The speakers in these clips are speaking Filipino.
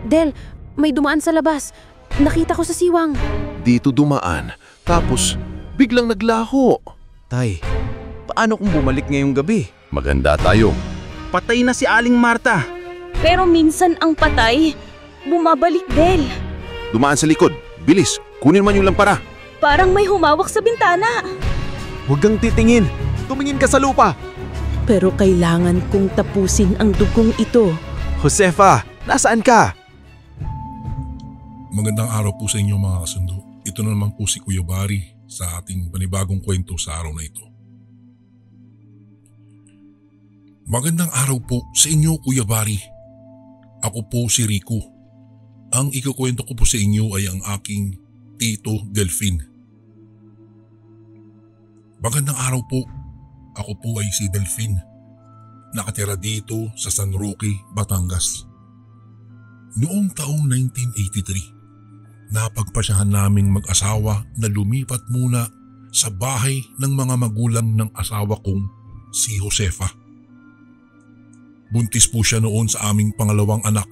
Del, may dumaan sa labas. Nakita ko sa siwang. Dito dumaan, tapos biglang naglaho. Tay, paano kung bumalik ngayong gabi? Maganda tayo. Patay na si Aling Marta. Pero minsan ang patay, bumabalik, Del. Dumaan sa likod. Bilis, kunin man yung lampara. Parang may humawak sa bintana. Huwag kang titingin. Tumingin ka sa lupa. Pero kailangan kong tapusin ang dugong ito. Josefa, nasaan ka? Magandang araw po sa inyo mga kasundo. Ito na naman po si Kuya Bari sa ating panibagong kwento sa araw na ito. Magandang araw po sa inyo Kuya Bari. Ako po si Rico. Ang ikukwento ko po sa inyo ay ang aking tito Delfin. Magandang araw po. Ako po ay si Delfin. Nakatira dito sa San Roque, Batangas. Noong taong 1983, napagpasyahan naming mag-asawa na lumipat muna sa bahay ng mga magulang ng asawa kong si Josefa. Buntis po siya noon sa aming pangalawang anak.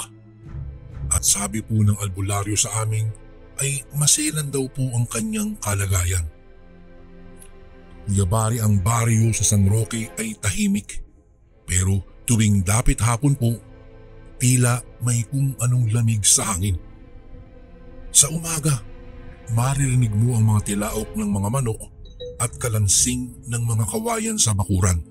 At sabi po ng albularyo sa amin ay maselan daw po ang kanyang kalagayan. Kuya Bari, ang baryo sa San Roque ay tahimik. Pero tuwing dapit hapon po, tila may kung anong lamig sa hangin. Sa umaga, maririnig mo ang mga tilaok ng mga manok at kalansing ng mga kawayan sa bakuran.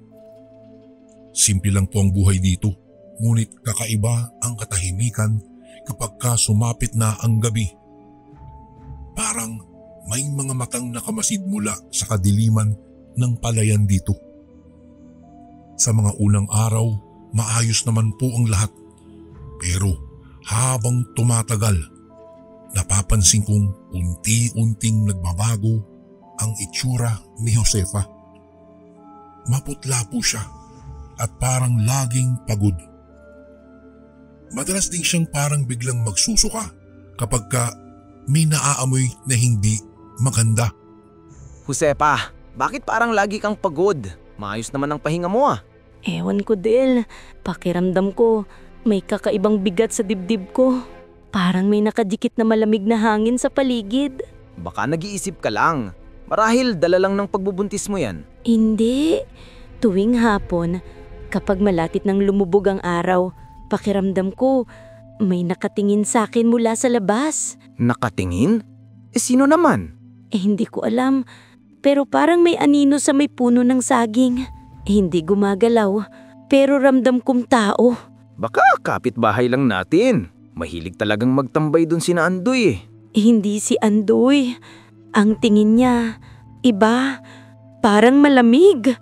Simple lang po ang buhay dito, ngunit kakaiba ang katahimikan kapag ka sumapit na ang gabi. Parang may mga matang nakamasid mula sa kadiliman ng palayan dito. Sa mga unang araw, maayos naman po ang lahat. Pero habang tumatagal, napapansin kong unti-unting nagbabago ang itsura ni Josefa. Maputla po siya at parang laging pagod. Madalas din siyang parang biglang magsusuka kapag ka may naaamoy na hindi maganda. Josefa, bakit parang lagi kang pagod? Maayos naman ang pahinga mo ah. Ewan ko, Del. Pakiramdam ko, may kakaibang bigat sa dibdib ko. Parang may nakadikit na malamig na hangin sa paligid. Baka nag-iisip ka lang. Marahil dala lang ng pagbubuntis mo yan. Hindi. Tuwing hapon, kapag malapit ng lumubog ang araw, pakiramdam ko, may nakatingin sa akin mula sa labas. Nakatingin? Sino naman? Hindi ko alam. Pero parang may anino sa may puno ng saging. Hindi gumagalaw, pero ramdam kong tao. Baka kapitbahay lang natin. Mahilig talagang magtambay dun si Andoy eh. Hindi si Andoy. Ang tingin niya, iba, parang malamig.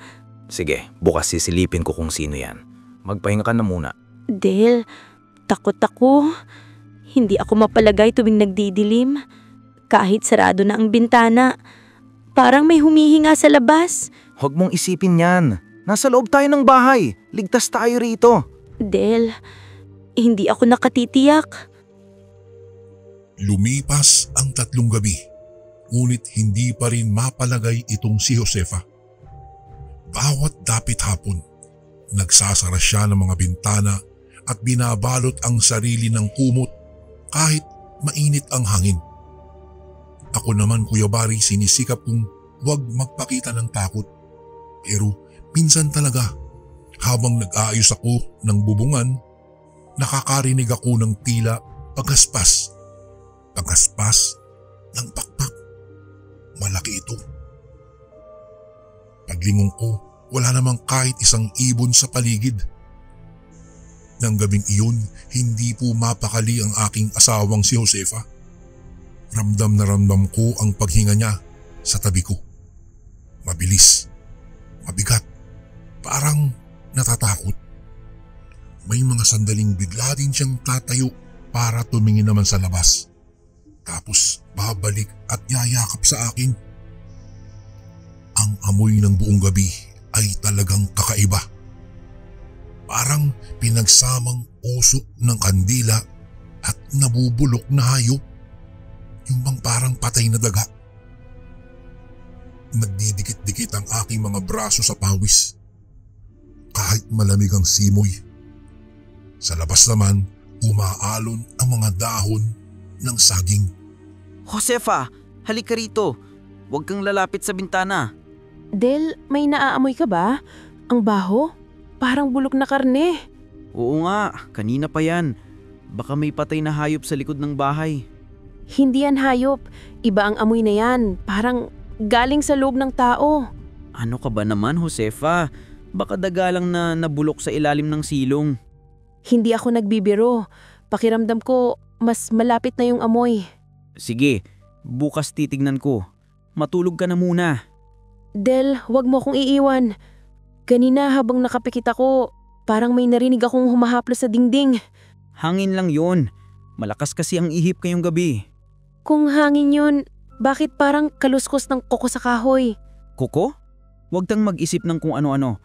Sige, bukas sisilipin ko kung sino yan. Magpahinga ka na muna. Del, takot ako. Hindi ako mapalagay tuwing nagdidilim. Kahit sarado na ang bintana, parang may humihinga sa labas. Huwag mong isipin yan. Nasa loob tayo ng bahay. Ligtas tayo rito. Del, hindi ako nakatitiyak. Lumipas ang 3 gabi, ngunit hindi pa rin mapalagay itong si Josefa. Bawat dapit hapon, nagsasara siya ng mga bintana at binabalot ang sarili ng kumot kahit mainit ang hangin. Ako naman, Kuya Bari, sinisikap kong huwag magpakita ng takot. Pero minsan talaga, habang nag-aayos ako ng bubungan, nakakarinig ako ng tila pagaspas. Pagaspas ng pakpak. Malaki ito. Paglingon ko, wala namang kahit isang ibon sa paligid. Nang gabing iyon, hindi po mapakali ang aking asawang si Josefa. Ramdam na ramdam ko ang paghinga niya sa tabi ko. Mabilis, mabigat, parang natatakot. May mga sandaling bigla din siyang tatayo para tumingin naman sa labas. Tapos babalik at yayakap sa akin. Ang amoy ng buong gabi ay talagang kakaiba. Parang pinagsamang usok ng kandila at nabubulok na hayop. Yung bang parang patay na daga. Nagdidikit-dikit ang aking mga braso sa pawis. Kahit malamig ang simoy. Sa labas naman, umaalon ang mga dahon ng saging. Josefa, halika rito. Huwag kang lalapit sa bintana. Del, may naaamoy ka ba? Ang baho? Parang bulok na karne. Oo nga, kanina pa yan. Baka may patay na hayop sa likod ng bahay. Hindi yan hayop. Iba ang amoy na yan. Parang galing sa loob ng tao. Ano ka ba naman, Josefa? Baka daga lang na nabulok sa ilalim ng silong. Hindi ako nagbibiro. Pakiramdam ko, mas malapit na yung amoy. Sige, bukas titignan ko. Matulog ka na muna. Del, wag mo akong iiwan. Kanina habang nakapikit ako, parang may narinig akong humahaplos sa dingding. Hangin lang yon. Malakas kasi ang ihip ngayong gabi. Kung hangin yun, bakit parang kaluskos ng koko sa kahoy? Koko? Huwag kang mag-isip ng kung ano-ano.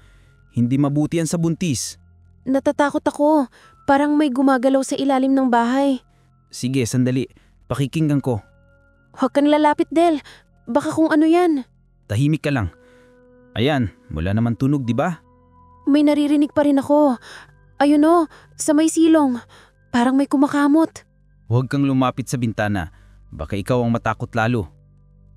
Hindi mabuti yan sa buntis. Natatakot ako. Parang may gumagalaw sa ilalim ng bahay. Sige, sandali. Pakikinggan ko. Huwag kang lalapit, Del. Baka kung ano yan. Tahimik ka lang. Ayan, wala naman tunog, di ba? May naririnig pa rin ako. Ayun o, sa may silong. Parang may kumakamot. Huwag kang lumapit sa bintana. Baka ikaw ang matakot lalo.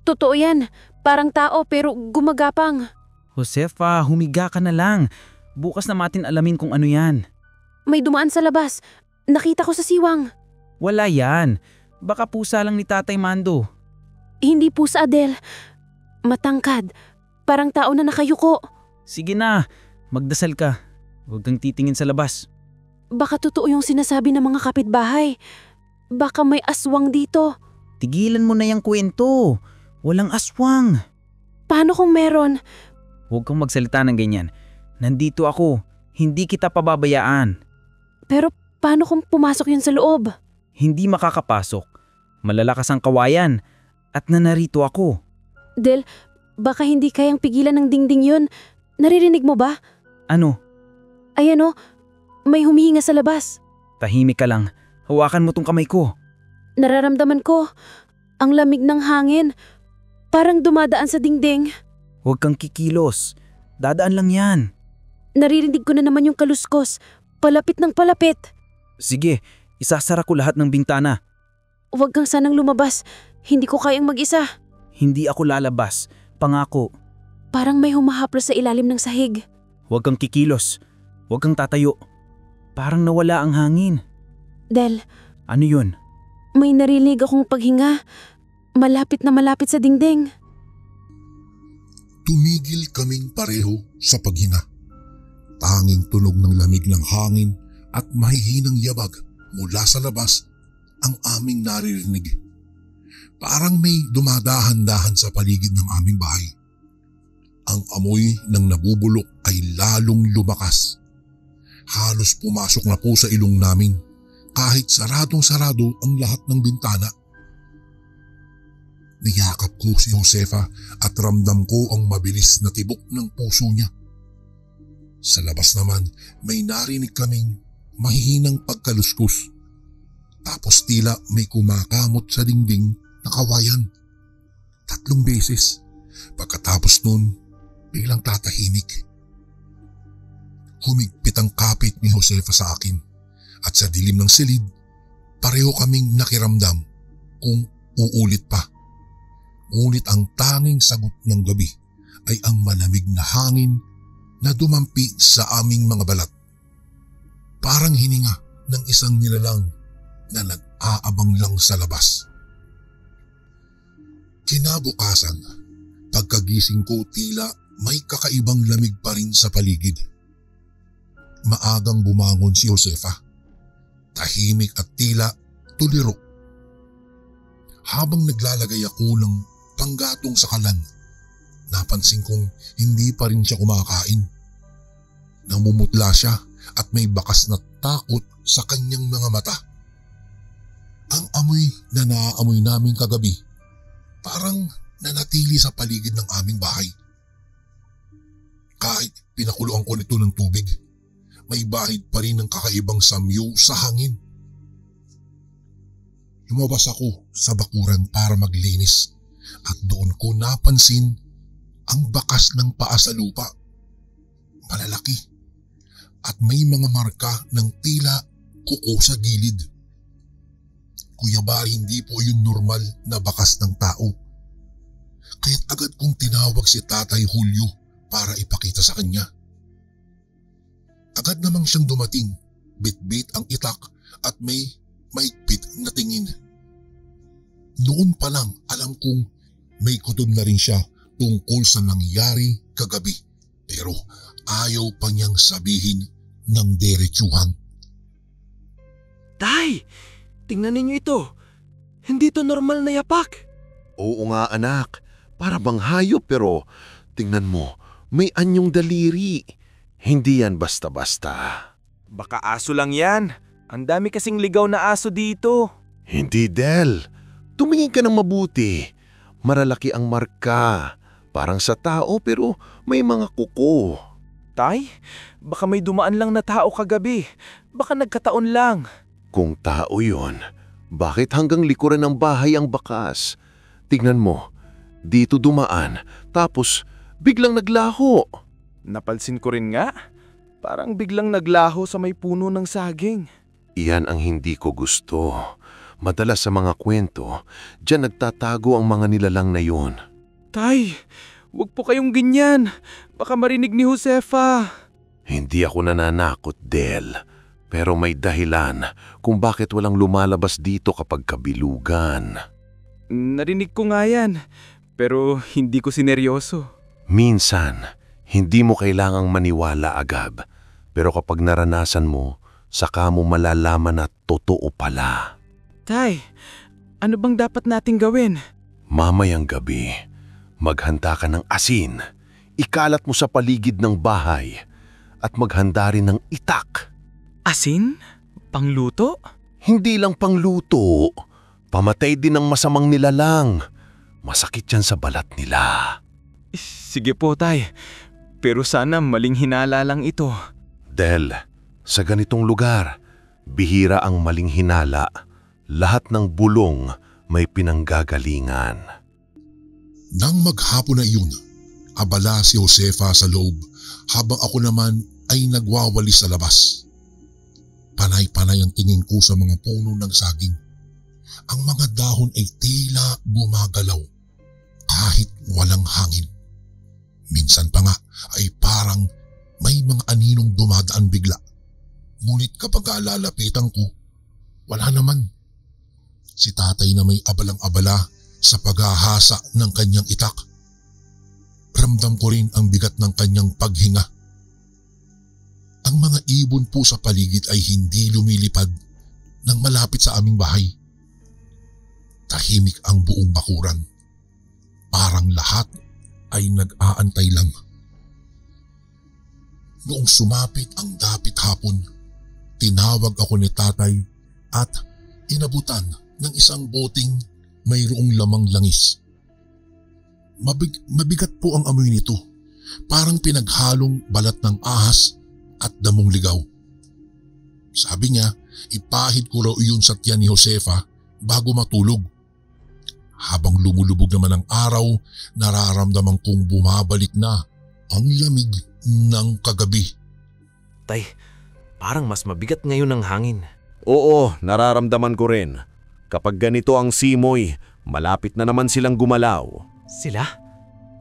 Totoo yan. Parang tao pero gumagapang. Josefa, humiga ka na lang. Bukas na natin alamin kung ano yan. May dumaan sa labas. Nakita ko sa siwang. Wala yan. Baka pusa lang ni Tatay Mando. Hindi pusa, Adel. Matangkad. Parang tao na nakayuko. Sige na, magdasal ka. Huwag kang titingin sa labas. Baka totoo yung sinasabi ng mga kapitbahay. Baka may aswang dito. Tigilan mo na yung kwento. Walang aswang. Paano kung meron? Huwag kang magsalita ng ganyan. Nandito ako. Hindi kita pababayaan. Pero paano kung pumasok yun sa loob? Hindi makakapasok. Malalakas ang kawayan. At nanarito ako. Del, baka hindi kayang pigilan ng dingding yun. Naririnig mo ba? Ano? Ayan o, may humihinga sa labas. Tahimik ka lang. Hawakan mo tong kamay ko. Nararamdaman ko, ang lamig ng hangin. Parang dumadaan sa dingding. Huwag kang kikilos. Dadaan lang yan. Naririnig ko na naman yung kaluskos. Palapit ng palapit. Sige, isasara ko lahat ng bintana. Huwag kang sanang lumabas. Hindi ko kayang mag-isa. Hindi ako lalabas. Pangako. Parang may humahaplos sa ilalim ng sahig. Huwag kang kikilos. Huwag kang tatayo. Parang nawala ang hangin. Del, Ano yun? may narinig akong paghinga. Malapit na malapit sa dingding. Tumigil kaming pareho sa paghina. Tanging tunog ng lamig ng hangin at mahihinang yabag mula sa labas ang aming naririnig. Parang may dumadahan-dahan sa paligid ng aming bahay. Ang amoy ng nabubulok ay lalong lumakas. Halos pumasok na po sa ilong namin kahit saradong-sarado ang lahat ng bintana. Niyakap ko si Josefa at ramdam ko ang mabilis na tibok ng puso niya. Sa labas naman may narinig kaming mahihinang pagkaluskus. Tapos tila may kumakamot sa dingding na kawayan. 3 beses. Pagkatapos nun, biglang tatahimik. Humigpit ang kapit ni Josefa sa akin at sa dilim ng silid, pareho kaming nakiramdam kung uulit pa. Ngunit ang tanging sagot ng gabi ay ang malamig na hangin na dumampi sa aming mga balat. Parang hininga ng isang nilalang na nag-aabang lang sa labas. Kinabukasan, pagkagising ko tila may kakaibang lamig pa rin sa paligid. Maagang bumangon si Josefa. Tahimik at tila tuliro. Habang naglalagay ako ng panggatong sa kalan, napansin kong hindi pa rin siya kumakain. Namumutla siya at may bakas na takot sa kanyang mga mata. Ang amoy na naaamoy namin kagabi, parang nanatili sa paligid ng aming bahay. Kahit pinakuluan ko nito ng tubig, may bahid pa rin ng kakaibang samyo sa hangin. Lumabas ako sa bakuran para maglinis at doon ko napansin ang bakas ng paa sa lupa. Malalaki at may mga marka ng tila kuko sa gilid. Kuya Bari, hindi po yun normal na bakas ng tao. Kaya't agad kong tinawag si Tatay Julio para ipakita sa kanya. Agad namang siyang dumating, bit-bit ang itak at may maigpit na tingin. Noon pa lang alam kong may kutob na rin siya tungkol sa nangyari kagabi, pero ayaw pa niyang sabihin ng diretsuhan. Tay, tingnan ninyo ito. Hindi to normal na yapak. Oo nga anak, para bang hayop pero tingnan mo, may anyong daliri. Hindi yan basta-basta. Baka aso lang yan. Ang dami kasing ligaw na aso dito. Hindi, Del. Tumingin ka ng mabuti. Maralaki ang marka. Parang sa tao pero may mga kuko. Tay, baka may dumaan lang na tao kagabi. Baka nagkataon lang. Kung tao yon, bakit hanggang likuran ng bahay ang bakas? Tignan mo, dito dumaan, tapos biglang naglaho. Napalsin ko rin nga. Parang biglang naglaho sa may puno ng saging. Iyan ang hindi ko gusto. Madalas sa mga kwento, diyan nagtatago ang mga nilalang na yon. Tay, wag po kayong ganyan. Baka marinig ni Josefa. Hindi ako nananakot, Del. Pero may dahilan kung bakit walang lumalabas dito kapag kabilugan. Narinig ko nga yan, pero hindi ko sineryoso. Minsan, hindi mo kailangang maniwala agad. Pero kapag naranasan mo, saka mo malalaman na totoo pala. Tay, ano bang dapat nating gawin? Mamayang gabi, maghanda ka ng asin, ikalat mo sa paligid ng bahay, at maghanda rin ng itak. Asin? Pangluto? Hindi lang pangluto, pamatay din ng masamang nilalang. Masakit yan sa balat nila. Sige po, Tay. Pero sana maling hinala lang ito. Del, sa ganitong lugar, bihira ang maling hinala. Lahat ng bulong may pinanggagalingan. Nang maghapon na iyon, abala si Josefa sa loob habang ako naman ay nagwawali sa labas. Panay-panay ang tingin ko sa mga puno ng saging. Ang mga dahon ay tila gumagalaw kahit walang hangin. Minsan pa nga ay parang may mga aninong dumadaan bigla. Ngunit kapag lalapitan ko, wala naman. Si tatay na may abalang-abala sa paghahasa ng kanyang itak. Ramdam ko rin ang bigat ng kanyang paghinga. Ang mga ibon po sa paligid ay hindi lumilipad nang malapit sa aming bahay. Tahimik ang buong bakuran. Parang lahat ay nag-aantay lang. Noong sumapit ang dapit hapon, tinawag ako ni tatay at inabutan ng isang boting mayroong lamang langis. Mabigat po ang amoy nito. Parang pinaghalong balat ng ahas at damong ligaw. Sabi niya, ipahid ko raw iyon sa tiyan ni Josefa bago matulog. Habang lumulubog naman ang araw, nararamdaman kong bumabalik na ang lamig ng kagabi. Tay, parang mas mabigat ngayon ang hangin. Oo, nararamdaman ko rin. Kapag ganito ang simoy, malapit na naman silang gumalaw. Sila?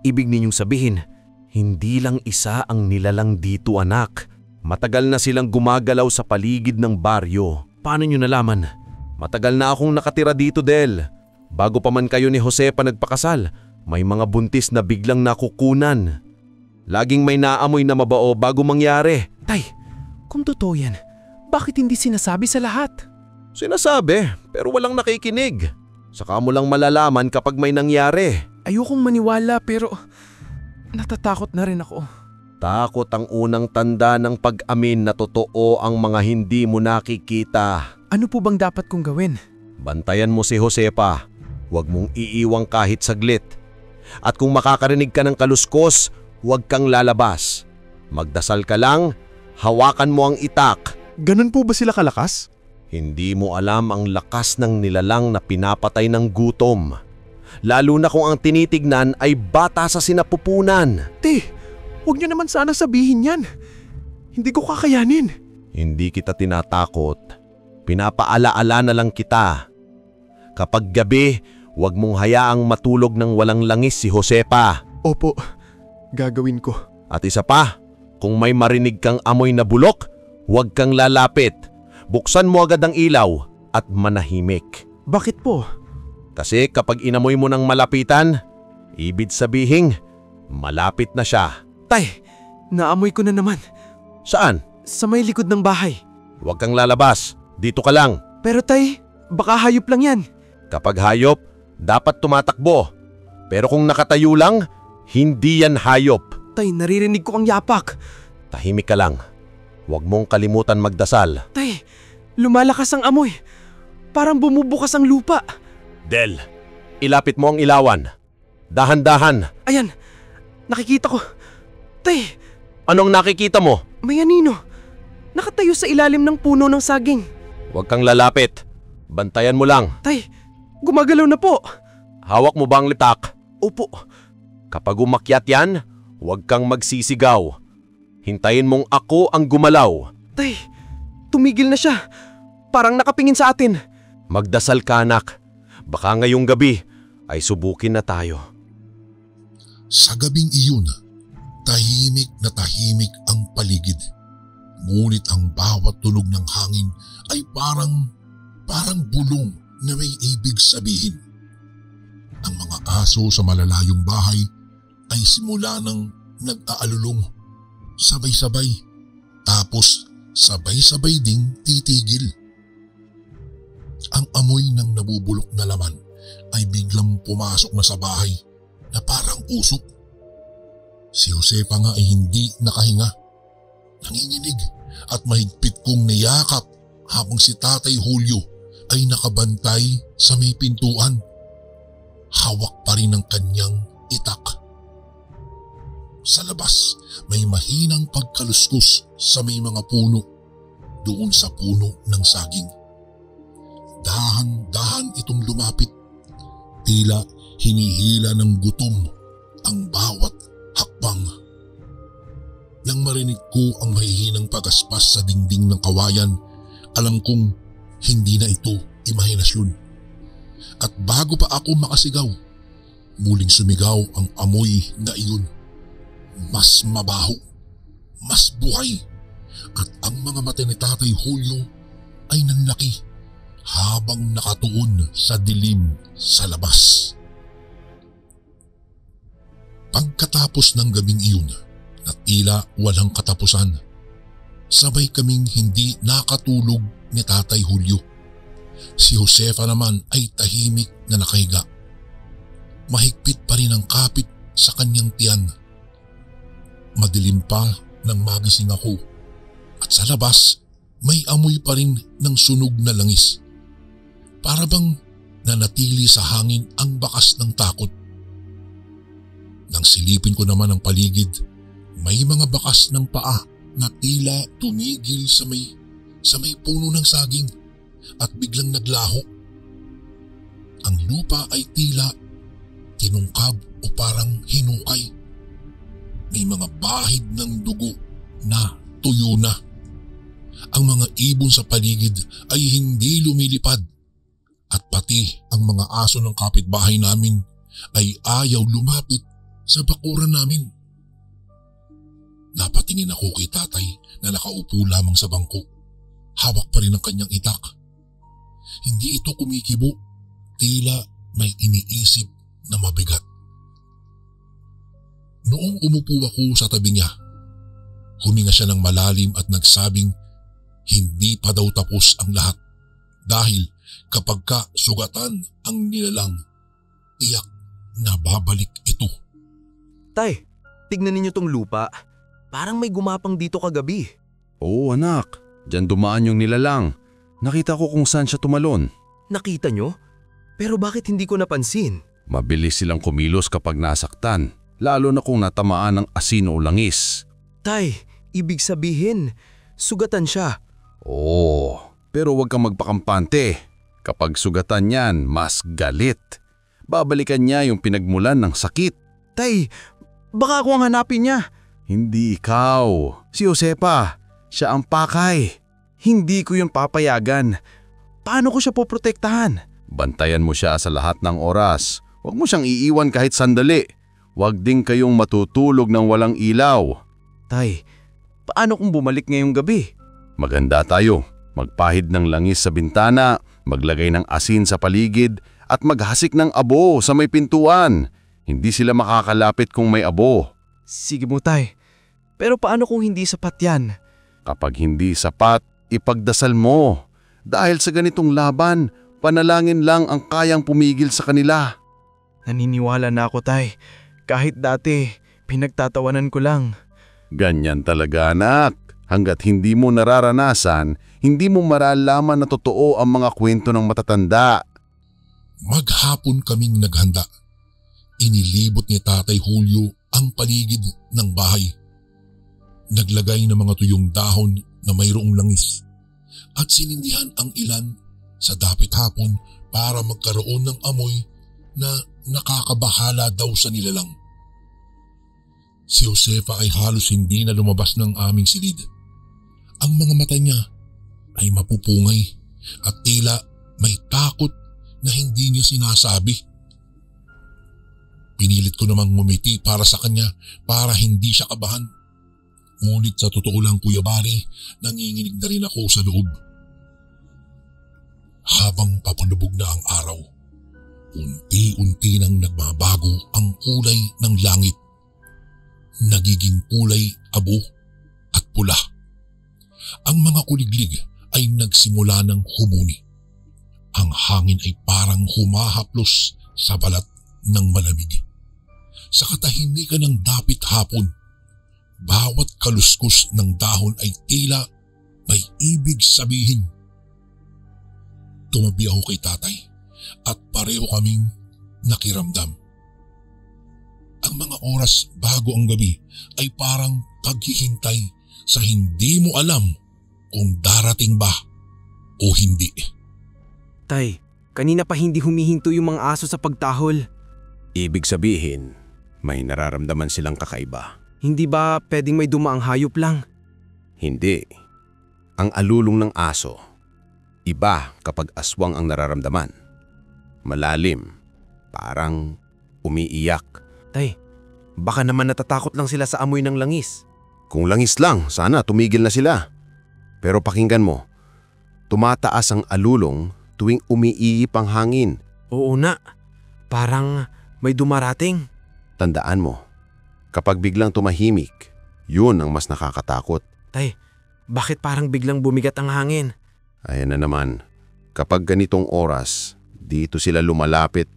Ibig ninyong sabihin, hindi lang isa ang nilalang dito, anak. Matagal na silang gumagalaw sa paligid ng baryo. Paano nyo nalaman? Matagal na akong nakatira dito, Del. Bago pa man kayo ni Josefa nagpakasal, may mga buntis na biglang nakukunan. Laging may naamoy na mabao bago mangyari. Tay, kung totoo yan, bakit hindi sinasabi sa lahat? Sinasabi, pero walang nakikinig. Saka mo lang malalaman kapag may nangyari. Ayokong maniwala pero natatakot na rin ako. Takot ang unang tanda ng pag-amin na totoo ang mga hindi mo nakikita. Ano po bang dapat kong gawin? Bantayan mo si Josefa. Huwag mong iiwang kahit saglit. At kung makakarinig ka ng kaluskos, huwag kang lalabas. Magdasal ka lang, hawakan mo ang itak. Ganun po ba sila kalakas? Hindi mo alam ang lakas ng nilalang na pinapatay ng gutom. Lalo na kung ang tinitignan ay bata sa sinapupunan. Huwag niyo naman sana sabihin yan. Hindi ko kakayanin. Hindi kita tinatakot. Pinapaalaala na lang kita. Kapag gabi, huwag mong hayaang matulog ng walang langis si Josepa. Opo, gagawin ko. At isa pa, kung may marinig kang amoy na bulok, huwag kang lalapit. Buksan mo agad ang ilaw at manahimik. Bakit po? Kasi kapag inamoy mo ng malapitan, ibig sabihin, malapit na siya. Tay, naamoy ko na naman. Saan? Sa may likod ng bahay. Huwag kang lalabas. Dito ka lang. Pero tay, baka hayop lang yan. Kapag hayop, dapat tumatakbo. Pero kung nakatayo lang, hindi yan hayop. Tay, naririnig ko ang yapak. Tahimik ka lang. Huwag mong kalimutan magdasal. Tay, lumalakas ang amoy. Parang bumubukas ang lupa. Del, ilapit mo ang ilawan. Dahan-dahan. Ayan, nakikita ko. Tay, Anong nakikita mo? may anino. Nakatayo sa ilalim ng puno ng saging. Huwag kang lalapit. Bantayan mo lang. Tay, gumagalaw na po. Hawak mo ba ang litak? Opo. Kapag umakyat yan, huwag kang magsisigaw. Hintayin mong ako ang gumalaw. Tay, tumigil na siya. Parang nakapingin sa atin. Magdasal ka, anak. Baka ngayong gabi ay subukin na tayo. Sa gabing iyon, tahimik na tahimik ang paligid. Ngunit ang bawat tunog ng hangin ay parang bulong na may ibig sabihin. Ang mga aso sa malalayong bahay ay simula nang nag-aalulong. Sabay-sabay. Tapos sabay-sabay ding titigil. Ang amoy ng nabubulok na laman ay biglang pumasok na sa bahay na parang usok. Si Josepa nga ay hindi nakahinga. Nanginginig at mahigpit kong niyakap habang si Tatay Julio ay nakabantay sa may pintuan. Hawak pa rin ang kanyang itak. Sa labas, may mahinang pagkaluskus sa may mga puno doon sa puno ng saging. Dahan-dahan itong lumapit. Tila hinihila ng gutom ang bawat hakbang. Nang marinig ko ang mahihinang pagaspas sa dingding ng kawayan, alam kong hindi na ito imahinasyon. At bago pa ako makasigaw, muling sumigaw ang amoy na iyon. Mas mabaho, mas buhay, at ang mga mata ni Tatay Julio ay nanlaki habang nakatuon sa dilim sa labas. Pagkatapos ng gabing iyon na tila walang katapusan, sabay kaming hindi nakatulog ni Tatay Julio. Si Josefa naman ay tahimik na nakahiga. Mahigpit pa rin ang kapit sa kanyang tiyan. Madilim pa nang magising ako at sa labas may amoy pa rin ng sunog na langis. Para bang nanatili sa hangin ang bakas ng takot. Nang silipin ko naman ang paligid, may mga bakas ng paa na tila tumigil sa may puno ng saging at biglang naglaho. Ang lupa ay tila tinungkab o parang hinukay. May mga bahid ng dugo na tuyo na. Ang mga ibon sa paligid ay hindi lumilipad at pati ang mga aso ng kapitbahay namin ay ayaw lumapit sa bakuran namin. Napatingin ako kay Tatay na nakaupo lamang sa bangko. Hawak pa rin ang kanyang itak. Hindi ito kumikibo, tila may iniisip na mabigat. Noong umupo ako sa tabi niya, huminga siya ng malalim at nagsabing hindi pa daw tapos ang lahat dahil kapag ka sugatan ang nilalang, tiyak na babalik ito. Tay, tignan ninyo tong lupa. Parang may gumapang dito kagabi. Oo anak, dyan dumaan yung nilalang. Nakita ko kung saan siya tumalon. Nakita nyo? Pero bakit hindi ko napansin? Mabilis silang kumilos kapag nasaktan, lalo na kung natamaan ng asin o langis. Tay, ibig sabihin, sugatan siya. Oo, pero huwag kang magpakampante. Kapag sugatan yan, mas galit. Babalikan niya yung pinagmulan ng sakit. Tay, baka ako ang hanapin niya. Hindi ikaw. Si Josepa. Siya ang pakay. Hindi ko yun papayagan. paano ko siya poprotektahan? Bantayan mo siya sa lahat ng oras. Huwag mo siyang iiwan kahit sandali. Huwag din kayong matutulog ng walang ilaw. Tay, paano kung bumalik ngayong gabi? Maganda tayo. Magpahid ng langis sa bintana, maglagay ng asin sa paligid, at maghasik ng abo sa may pintuan. Hindi sila makakalapit kung may abo. Sige mo, Tay. Pero paano kung hindi sapat yan? Kapag hindi sapat, ipagdasal mo. Dahil sa ganitong laban, panalangin lang ang kayang pumigil sa kanila. Naniniwala na ako, Tay. Kahit dati, pinagtatawanan ko lang. Ganyan talaga, anak. Hanggat hindi mo nararanasan, hindi mo maralaman na totoo ang mga kwento ng matatanda. Maghapon kaming naghanda. Inilibot ni Tatay Julio ang paligid ng bahay. Naglagay ng mga tuyong dahon na mayroong langis at sinindihan ang ilan sa dapit hapon para magkaroon ng amoy na nakakabahala daw sa nilalang. Si Josefa ay halos hindi na lumabas ng aming silid. Ang mga mata niya ay mapupungay at tila may takot na hindi niya sinasabi. Pinilit ko namang ngumiti para sa kanya para hindi siya kabahan. Ngunit sa totoo lang, Kuya Bari, nanginginig na rin ako sa loob. Habang papalubog na ang araw, unti-unti nang nagbabago ang kulay ng langit. Nagiging kulay abo at pula. Ang mga kuliglig ay nagsimula ng humuni. Ang hangin ay parang humahaplos sa balat ng malamig. Sa katahimikan ng dapit hapon, bawat kaluskos ng dahon ay tila may ibig sabihin. Tumabi ako kay Tatay at pareho kaming nakiramdam. Ang mga oras bago ang gabi ay parang paghihintay sa hindi mo alam kung darating ba o hindi. Tay, kanina pa hindi humihinto yung mga aso sa pagtahol. Ibig sabihin, may nararamdaman silang kakaiba. Hindi ba pwedeng may dumaang hayop lang? Hindi. Ang alulong ng aso, iba kapag aswang ang nararamdaman. Malalim, parang umiiyak. Tay, baka naman natatakot lang sila sa amoy ng langis. Kung langis lang, sana tumigil na sila. Pero pakinggan mo, tumataas ang alulong tuwing umiiip ang hangin. Oo na, parang may dumarating. Tandaan mo, kapag biglang tumahimik, yun ang mas nakakatakot. Tay, bakit parang biglang bumigat ang hangin? Ayan na naman, kapag ganitong oras, dito sila lumalapit.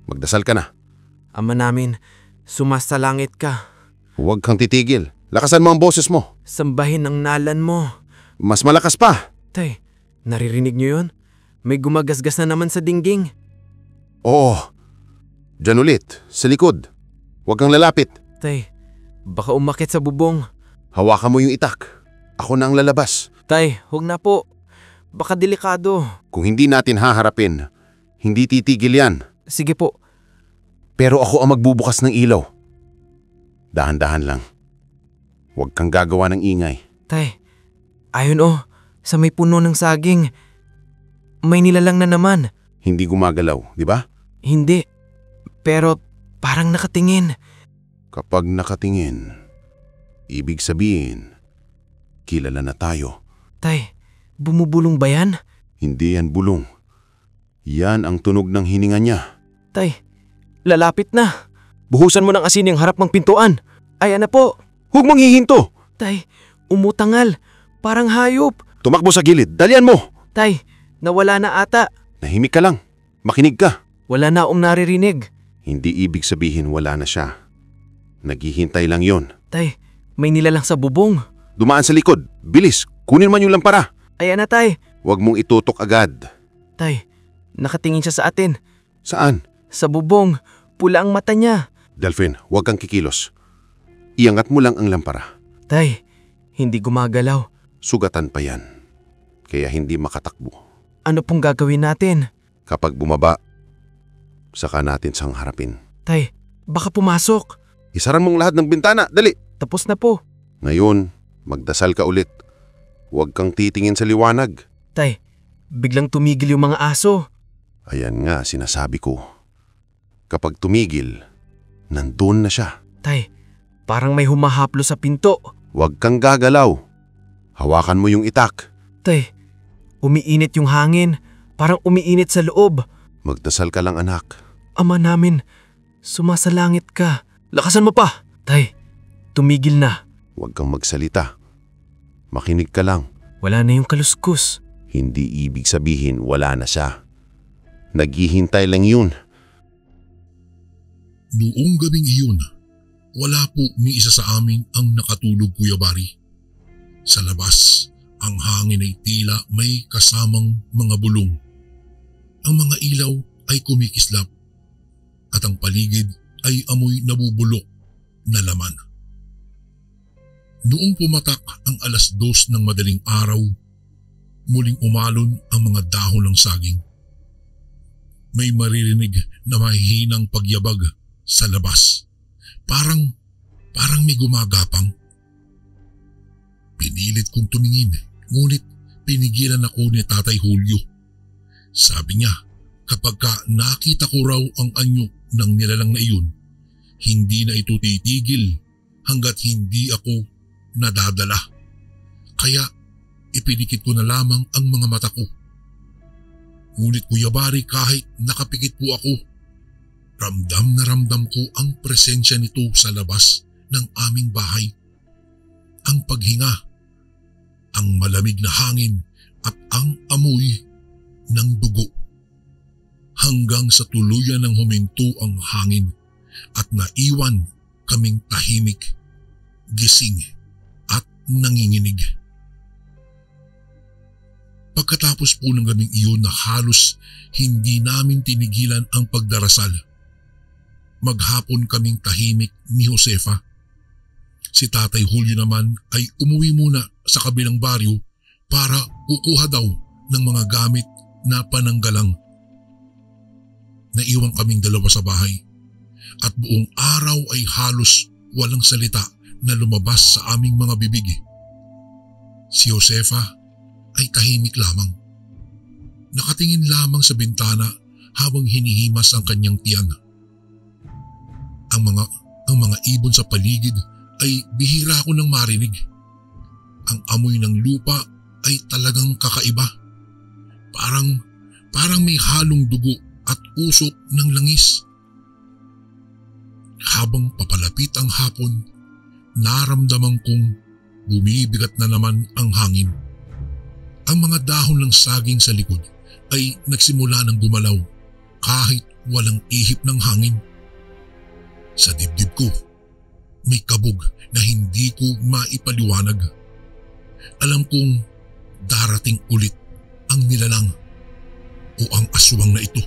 Magdasal ka na. Ama namin, sumasalangit ka. Huwag kang titigil. Lakasan mo ang boses mo. Sambahin ang nalan mo. Mas malakas pa. Tay, naririnig niyo yun? May gumagasgas na naman sa dingging. Oo. Diyan ulit, sa likod. Huwag kang lalapit. Tay, baka umakit sa bubong. Hawakan mo yung itak. Ako na ang lalabas. Tay, huwag na po. Baka delikado. Kung hindi natin haharapin, hindi titigil yan. Sige po. Pero ako ang magbubukas ng ilaw. Dahan-dahan lang. Huwag kang gagawa ng ingay. Tay, ayun sa may puno ng saging. May nilalang na naman. Hindi gumagalaw, di ba? Hindi. Pero parang nakatingin. Kapag nakatingin, ibig sabihin, kilala na tayo. Tay, bumubulong ba yan? Hindi yan bulong. Yan ang tunog ng hininga niya. Tay, lalapit na. Buhusan mo ng asin yung harap ng pintuan. Ayan na po. Huwag mong hihinto. Tay, umutangal. Parang hayop. Tumakbo sa gilid. Dalian mo. Tay, nawala na ata. Nahimik ka lang. Makinig ka. Wala na akong naririnig. Hindi ibig sabihin wala na siya. Naghihintay lang yon. Tay, may nilalang sa bubong. Dumaan sa likod. Bilis, kunin man yung lampara. Ayan na, Tay. Huwag mong itutok agad. Tay, nakatingin siya sa atin. Saan? Sa bubong. Pula ang mata niya. Delphin, huwag kang kikilos. Iangat mo lang ang lampara. Tay, hindi gumagalaw. Sugatan pa yan. Kaya hindi makatakbo. Ano pong gagawin natin? Kapag bumaba, saka natin siyang harapin. Tay, baka pumasok. Isaran mong lahat ng bintana, dali. Tapos na po. Ngayon, magdasal ka ulit. Huwag kang titingin sa liwanag. Tay, biglang tumigil yung mga aso. Ayan nga, sinasabi ko. Kapag tumigil, nandun na siya. Tay, parang may humahaplo sa pinto. Huwag kang gagalaw. Hawakan mo yung itak. Tay, umiinit yung hangin. Parang umiinit sa loob. Magdasal ka lang, anak. Ama namin, sumasalangit ka. Lakasan mo pa. Tay, tumigil na. Huwag kang magsalita. Makinig ka lang. Wala na yung kaluskus. Hindi ibig sabihin wala na siya. Naghihintay lang yun. Noong gabing iyon, wala po ni isa sa amin ang nakatulog, Kuya Bari. Sa labas, ang hangin ay tila may kasamang mga bulong. Ang mga ilaw ay kumikislap at ang paligid ay amoy nabubulok na laman. Noong pumatak ang 2:00 ng madaling araw, muling umalon ang mga dahon ng saging. May maririnig na mahihinang pagyabag sa labas. Parang may gumagapang. Pinilit kong tumingin, ngunit pinigilan ako ni Tatay Julio. Sabi niya, kapag nakita ko raw ang anyo ng nilalang na iyon, hindi na ito titigil hanggat hindi ako nadadala. Kaya ipinikit ko na lamang ang mga mata ko. Ngunit Kuya Bari, kahit nakapikit po ako, ramdam na ramdam ko ang presensya nito sa labas ng aming bahay. Ang paghinga, ang malamig na hangin at ang amoy ng dugo. Hanggang sa tuluyan ng huminto ang hangin at naiwan kaming tahimik, gising at nanginginig. Pagkatapos po ng gabing iyon na halos hindi namin tinigilan ang pagdarasal, maghapon kaming tahimik ni Josefa. Si Tatay Julio naman ay umuwi muna sa kabilang baryo para kukuha daw ng mga gamit na pananggalang. Naiwan kaming dalawa sa bahay at buong araw ay halos walang salita na lumabas sa aming mga bibig. Si Josefa ay tahimik lamang. Nakatingin lamang sa bintana habang hinihimas ang kanyang tiyan. Ang mga ibon sa paligid ay bihira ko nang marinig. Ang amoy ng lupa ay talagang kakaiba. Parang may halong dugo at usok ng langis. Habang papalapit ang hapon, naramdaman kong bumibigat na naman ang hangin. Ang mga dahon ng saging sa likod ay nagsimula ng gumalaw kahit walang ihip ng hangin. Sa dibdib ko, may kabog na hindi ko maipaliwanag. Alam kong darating ulit ang nilalang o ang aswang na ito.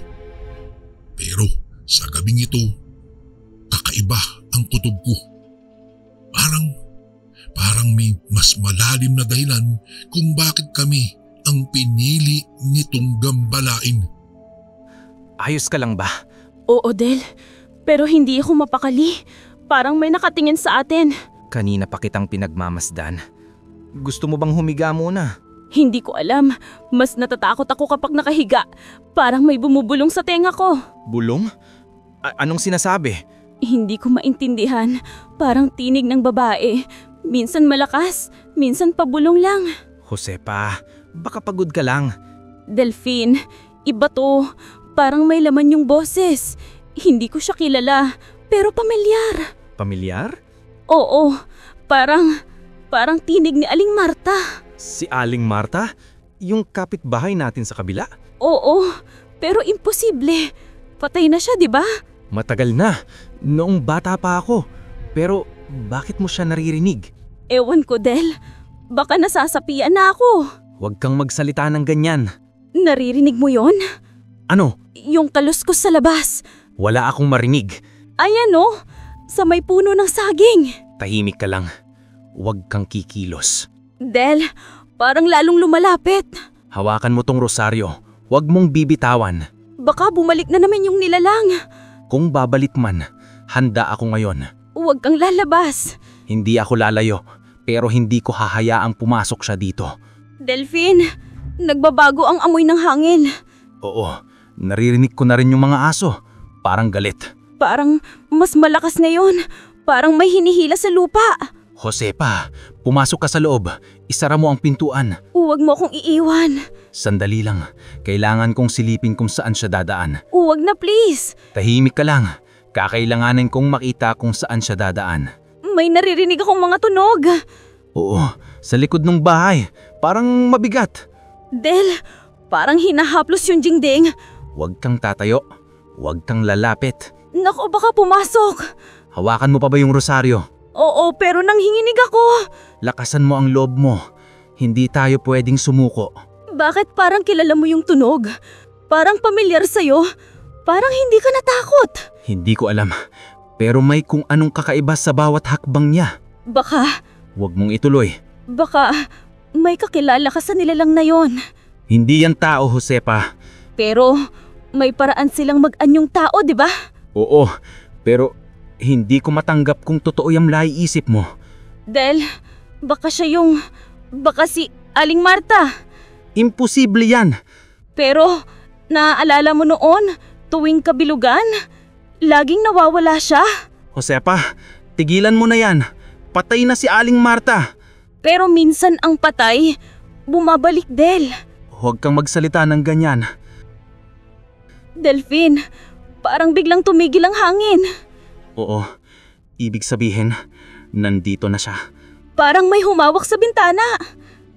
Pero sa gabing ito, kakaiba ang kutob ko. Parang may mas malalim na dahilan kung bakit kami ang pinili nitong gambalain. Ayos ka lang ba? Oo, Del. Pero hindi ako mapakali. Parang may nakatingin sa atin. Kanina pa kitang pinagmamasdan. Gusto mo bang humiga muna? Hindi ko alam. Mas natatakot ako kapag nakahiga. Parang may bumubulong sa tenga ko. Bulong? Anong sinasabi? Hindi ko maintindihan. Parang tinig ng babae. Minsan malakas, minsan pabulong lang. Josepa, baka pagod ka lang. Delphine, iba to. Parang may laman yung boses. Hindi ko siya kilala, pero pamilyar. Pamilyar? Oo, parang tinig ni Aling Marta. Si Aling Marta? Yung kapitbahay natin sa kabila? Oo, pero imposible. Patay na siya, di ba? Matagal na. Noong bata pa ako. Pero bakit mo siya naririnig? Ewan ko, Del. Baka nasasapian na ako. Huwag kang magsalita ng ganyan. Naririnig mo yon? Ano? Yung kaluskos sa labas. Wala akong marinig. Ayan oh, sa may puno ng saging. Tahimik ka lang. Huwag kang kikilos. Del, parang lalong lumalapit. Hawakan mo tong rosaryo. Huwag mong bibitawan. Baka bumalik na naman yung nilalang. Kung babalik man, handa ako ngayon. Huwag kang lalabas. Hindi ako lalayo, pero hindi ko hahayaang pumasok siya dito. Delphine, Nagbabago ang amoy ng hangin. Oo, naririnig ko na rin yung mga aso. Parang galit. Parang mas malakas ngayon. Parang may hinihila sa lupa. Josefa, pumasok ka sa loob. Isara mo ang pintuan. Huwag mo akong iiwan. Sandali lang. Kailangan kong silipin kung saan siya dadaan. Huwag na please. Tahimik ka lang. Kakailanganin kong makita kung saan siya dadaan. May naririnig akong mga tunog. Oo, sa likod ng bahay. Parang mabigat. Del, parang hinahaplos yung dingding. Huwag kang tatayo. Huwag kang lalapit. Naku, baka pumasok. Hawakan mo pa ba yung rosaryo? Oo, pero nanghinginig ako. Lakasan mo ang loob mo. Hindi tayo pwedeng sumuko. Bakit parang kilala mo yung tunog? Parang pamilyar sa'yo. Parang hindi ka natakot. Hindi ko alam. Pero may kung anong kakaiba sa bawat hakbang niya. Baka, Huwag mong ituloy. baka may kakilala ka sa nilalang na yon. Hindi yan tao, Josefa. Pero may paraan silang mag-anyong tao, di ba? Oo, pero hindi ko matanggap kung totoo yung naiisip mo. Del, baka si Aling Marta. Imposible yan. Pero naaalala mo noon, tuwing kabilugan, laging nawawala siya. Josefa, tigilan mo na yan. Patay na si Aling Marta. Pero minsan ang patay, bumabalik, Del. Huwag kang magsalita ng ganyan. Delphine, parang biglang tumigil ang hangin. Oo, ibig sabihin, nandito na siya. Parang may humawak sa bintana.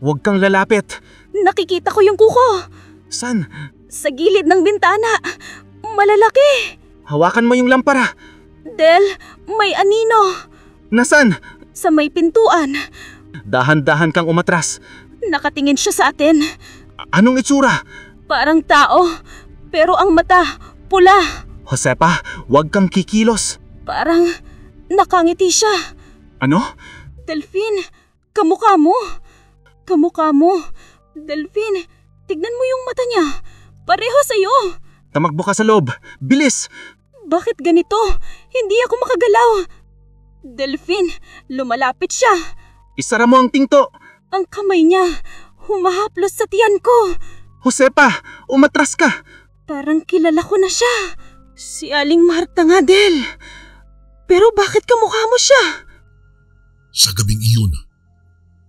Huwag kang lalapit. Nakikita ko yung kuko. San? Sa gilid ng bintana. Malalaki. Hawakan mo yung lampara. Del, may anino. Nasan? Sa may pintuan. Dahan-dahan kang umatras. Nakatingin siya sa atin. Anong itsura? Parang tao, pero ang mata, pula. Josefa, huwag kang kikilos. Parang nakangiti siya. Ano? Delphine, kamukha mo. Kamukha mo. Delphine, tignan mo yung mata niya. Pareho sa'yo. Tamakbo ka sa loob. Bilis! Bakit ganito? Hindi ako makagalaw. Delphine, lumalapit siya. Isara mo ang tinto. Ang kamay niya, humahaplos sa tiyan ko. Josefa, umatras ka. Parang kilala ko na siya. Si Aling Marta nga, Del. Pero bakit kamukha mo siya? Sa gabing iyon,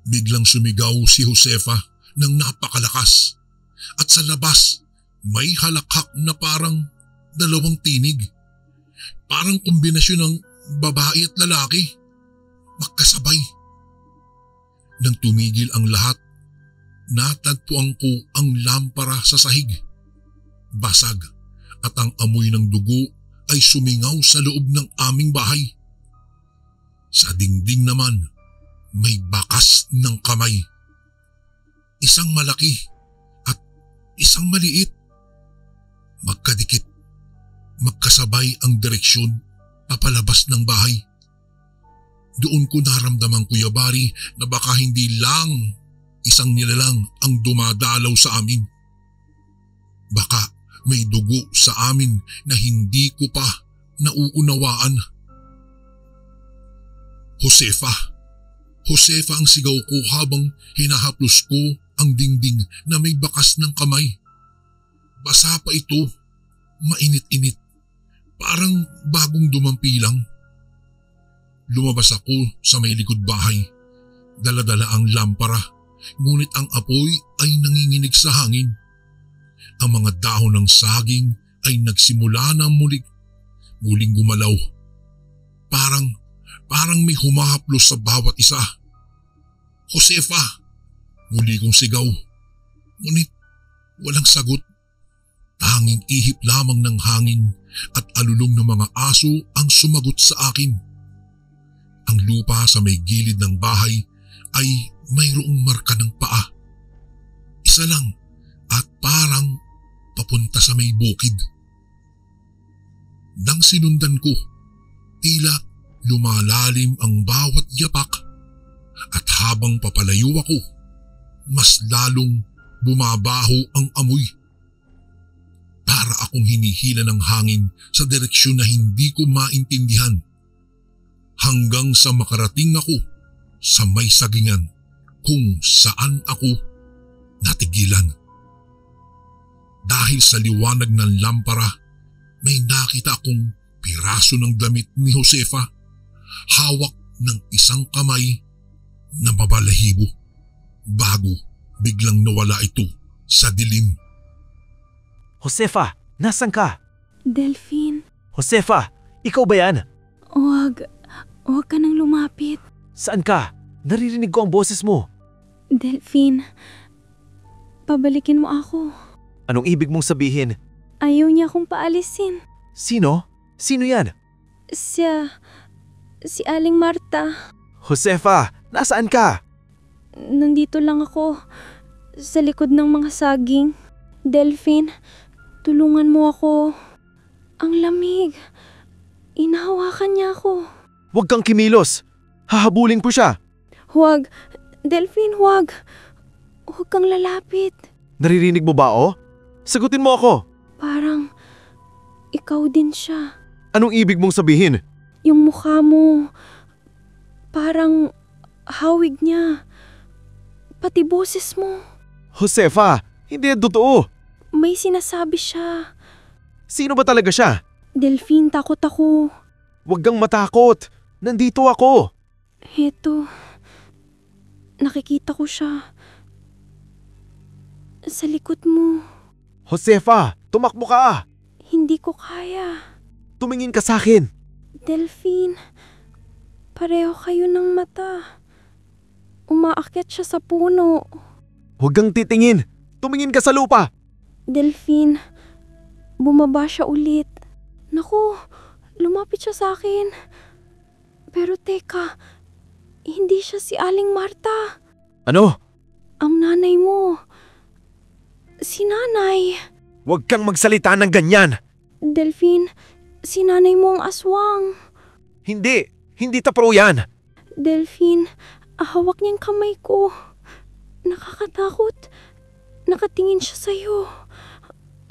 biglang sumigaw si Josefa ng napakalakas. At sa labas, may halakhak na parang dalawang tinig. Parang kombinasyon ng babae at lalaki. Magkasabay. Nang tumigil ang lahat, natagpuan ko ang lampara sa sahig. Basag at ang amoy ng dugo ay sumingaw sa loob ng aming bahay. Sa dingding naman, may bakas ng kamay. Isang malaki at isang maliit. Magkadikit, magkasabay ang direksyon papalabas ng bahay. Doon ko naramdaman, Kuya Bari, na baka hindi lang isang nilalang ang dumadalaw sa amin. Baka may dugo sa amin na hindi ko pa nauunawaan. Josefa. Josefa ang sigaw ko habang hinahaplos ko ang dingding na may bakas ng kamay. Basa pa ito, mainit-init, parang bagong dumampi lang. Lumabas ako sa may likod bahay. Dala-dala ang lampara, ngunit ang apoy ay nanginginig sa hangin. Ang mga dahon ng saging ay nagsimula na muling gumalaw. Parang may humahaplos sa bawat isa. Josefa! Muli kong sigaw. Ngunit walang sagot. Tanging ihip lamang ng hangin at alulong ng mga aso ang sumagot sa akin. Ang lupa sa may gilid ng bahay ay mayroong marka ng paa. Isa lang at parang papunta sa may bukid. Nang sinundan ko, tila lumalalim ang bawat yapak at habang papalayo ako, mas lalong bumabaho ang amoy. Para akong hinihila ng hangin sa direksyon na hindi ko maintindihan. Hanggang sa makarating ako sa may sagingan kung saan ako natigilan. Dahil sa liwanag ng lampara, may nakita akong piraso ng damit ni Josefa, hawak ng isang kamay na mabalahibo, bago biglang nawala ito sa dilim. Josefa, nasan ka? Delphine, Josefa, ikaw ba yan? huwag ka nang lumapit. Saan ka? Naririnig ko ang boses mo. Delphine, pabalikin mo ako. Anong ibig mong sabihin? Ayaw niya akong paalisin. Sino? Sino yan? Si Aling Marta. Josefa, nasaan ka? Nandito lang ako, sa likod ng mga saging. Delphine, tulungan mo ako. Ang lamig. Inahawakan niya ako. Huwag kang kimilos. Hahabulin ko siya. Huwag. Delphine, huwag. Huwag kang lalapit. Naririnig mo ba o? Sagutin mo ako. Parang ikaw din siya. Anong ibig mong sabihin? Yung mukha mo, parang hawig niya. Pati boses mo. Josefa, hindi yan totoo. May sinasabi siya. Sino ba talaga siya? Delphine, takot ako. Huwag kang matakot. Nandito ako. Heto. Nakikita ko siya. Sa likod mo. Josefa, tumakbo ka. Hindi ko kaya. Tumingin ka sa akin. Delphine, pareho kayo ng mata. Umaakyat siya sa puno. Huwag kang titingin. Tumingin ka sa lupa. Delphine, bumaba siya ulit. Naku, lumapit siya sa akin. Pero teka, hindi siya si Aling Marta. Ano? Ang nanay mo. Si nanay. Huwag kang magsalita ng ganyan. Delphine, si nanay mo ang aswang. Hindi. Hindi tapro yan. Delphine, hawak niyang kamay ko. Nakakatakot. Nakatingin siya sa'yo.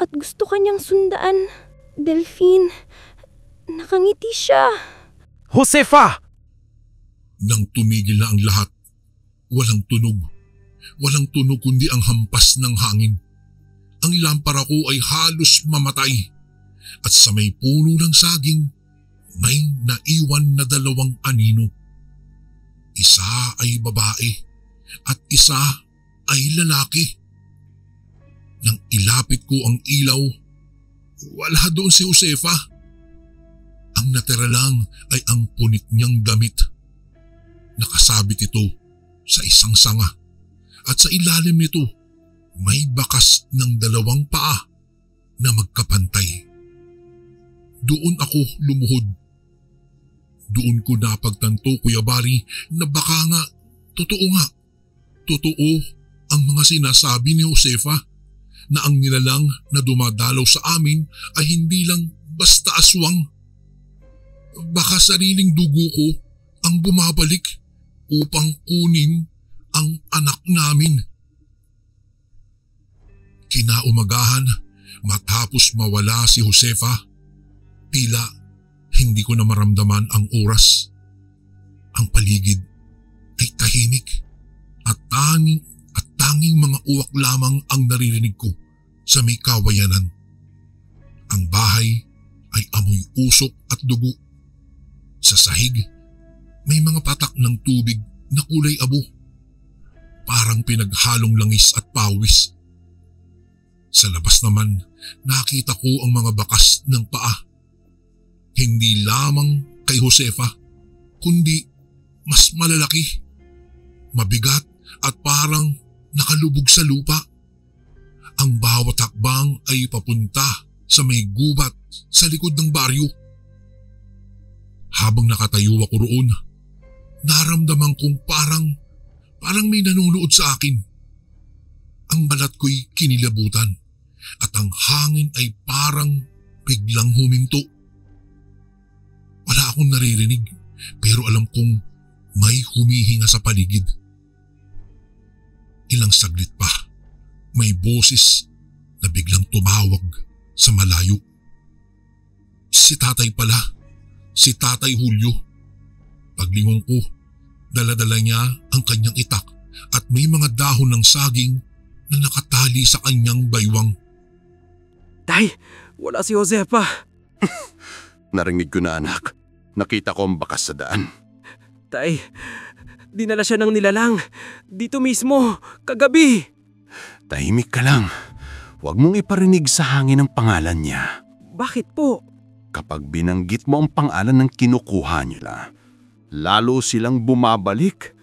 At gusto kanyang sundaan. Delphine, nakangiti siya. Josefa! Nang tumigil na ang lahat, walang tunog. Walang tunog kundi ang hampas ng hangin. Ang lampara ko ay halos mamatay. At sa may puno ng saging, may naiwan na 2 anino. Isa ay babae at isa ay lalaki. Nang ilapit ko ang ilaw, wala doon si Josefa. Ang natira lang ay ang punit niyang damit. Nakasabit ito sa isang sanga at sa ilalim nito may bakas ng 2 paa na magkapantay. Doon ako lumuhod. Doon ko napagtanto, Kuya Bari, na baka nga, totoo nga. Totoo ang mga sinasabi ni Josefa na ang nilalang na dumadalaw sa amin ay hindi lang basta aswang. Baka sariling dugo ko ang bumabalik upang kunin ang anak namin. Kinaumagahan, matapos mawala si Josefa, tila hindi ko na maramdaman ang oras. Ang paligid ay tahimik at tanging mga uwak lamang ang naririnig ko sa may kawayanan. Ang bahay ay amoy usok at dugo. Sa sahig, may mga patak ng tubig na kulay abo. Parang pinaghalong langis at pawis. Sa labas naman, nakita ko ang mga bakas ng paa. Hindi lamang kay Josefa, kundi mas malalaki, mabigat at parang nakalubog sa lupa. Ang bawat hakbang ay papunta sa may gubat sa likod ng baryo. Habang nakatayo ako roon, naramdaman kong parang may nanonood sa akin. Ang balat ko'y kinilabutan at ang hangin ay parang biglang huminto. Wala akong naririnig pero alam kong may humihinga sa paligid. Ilang saglit pa, may boses na biglang tumawag sa malayo. Si tatay pala, si Tatay Julio. Paglingon ko, dala-dala niya ang kanyang itak at may mga dahon ng saging na nakatali sa kanyang baywang. Tay, wala si Josefa. Narinig ko na anak. Nakita ko ang bakas sa daan. Tay, dinala siya ng nilalang. Dito mismo, kagabi. Tahimik ka lang. Huwag mong iparinig sa hangin ang pangalan niya. Bakit po? Kapag binanggit mo ang pangalan ng kinukuha nila, lalo silang bumabalik.